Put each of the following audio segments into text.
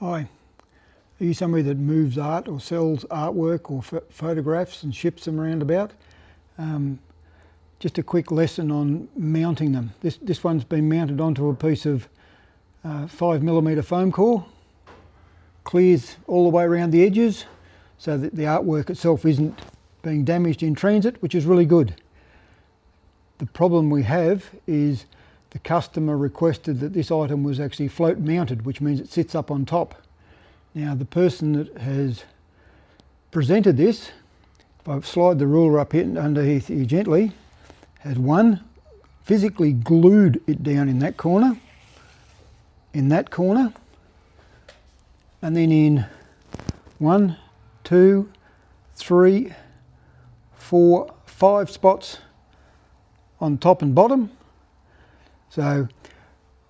Hi, are you somebody that moves art or sells artwork or photographs and ships them around about? Just a quick lesson on mounting them. This one's been mounted onto a piece of 5mm foam core, clears all the way around the edges so that the artwork itself isn't being damaged in transit, which is really good. The problem we have is the customer requested that this item was actually float mounted, which means it sits up on top. Now the person that has presented this, if I slide the ruler up here underneath here gently, has one, physically glued it down in that corner, and then in 1, 2, 3, 4, 5 spots on top and bottom. So,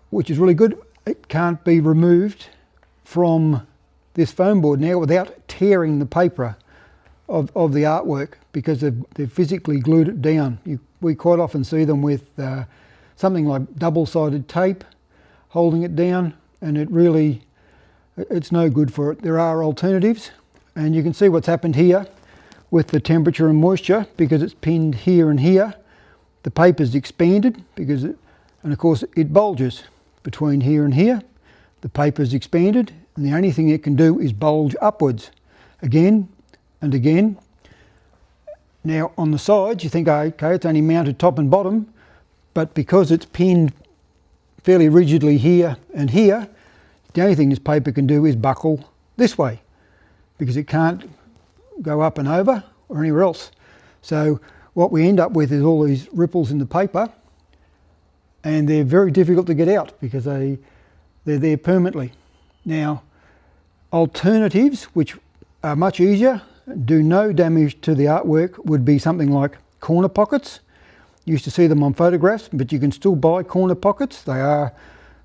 which is really good. It can't be removed from this foam board now without tearing the paper of the artwork, because they've physically glued it down. We quite often see them with something like double-sided tape holding it down, and it's no good for it. There are alternatives, and you can see what's happened here with the temperature and moisture. Because it's pinned here and here, the paper's expanded and of course it bulges between here and here. The paper's expanded, and the only thing it can do is bulge upwards again and again. Now on the sides you think, okay, it's only mounted top and bottom, but because it's pinned fairly rigidly here and here, the only thing this paper can do is buckle this way, because it can't go up and over or anywhere else. So what we end up with is all these ripples in the paper, and they're very difficult to get out because they're there permanently. Now, alternatives which are much easier, do no damage to the artwork, would be something like corner pockets. You used to see them on photographs, but you can still buy corner pockets. They are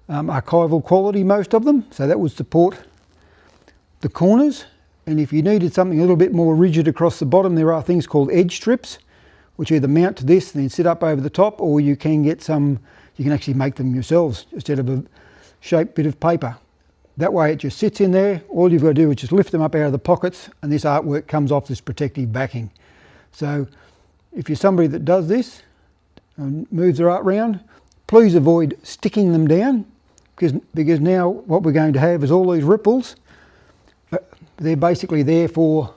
archival quality, most of them, so that would support the corners. And if you needed something a little bit more rigid across the bottom, there are things called edge strips, which either mount to this and then sit up over the top, or you can get some, you can actually make them yourselves instead of a shaped bit of paper. That way it just sits in there. All you've got to do is just lift them up out of the pockets, and this artwork comes off this protective backing. So if you're somebody that does this and moves their art around, please avoid sticking them down, because now what we're going to have is all these ripples. They're basically there for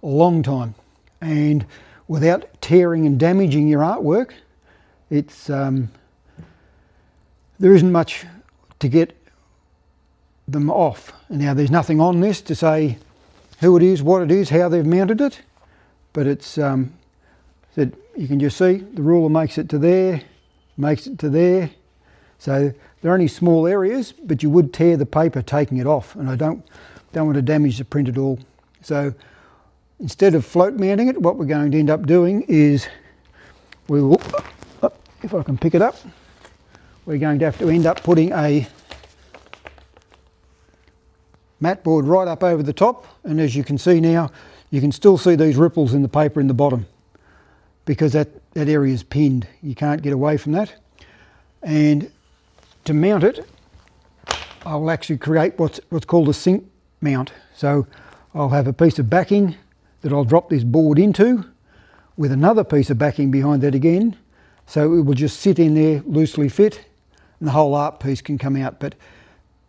a long time, and without tearing and damaging your artwork, there isn't much to get them off. Now there's nothing on this to say who it is, what it is, how they've mounted it, but it's that you can just see the ruler makes it to there, makes it to there. So they're only small areas, but you would tear the paper taking it off, and I don't want to damage the print at all. So instead of float mounting it, what we're going to end up doing is we will, if I can pick it up, we're going to have to end up putting a mat board right up over the top, and as you can see now, you can still see these ripples in the paper in the bottom, because that area is pinned. You can't get away from that. And to mount it, I'll actually create what's called a sink mount. So I'll have a piece of backing that I'll drop this board into, with another piece of backing behind that again, so it will just sit in there loosely fit, and the whole art piece can come out. But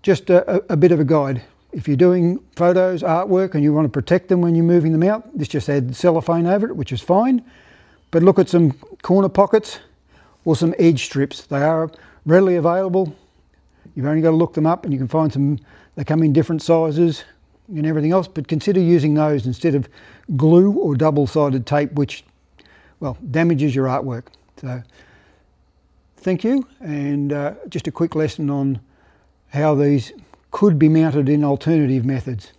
just a bit of a guide. If you're doing photos, artwork, and you want to protect them when you're moving them out, this just adds cellophane over it, which is fine. But look at some corner pockets or some edge strips. They are readily available. You've only got to look them up, and you can find some. They come in different sizes and everything else, but consider using those instead of glue or double-sided tape, which, well, damages your artwork. So thank you, and just a quick lesson on how these could be mounted in alternative methods.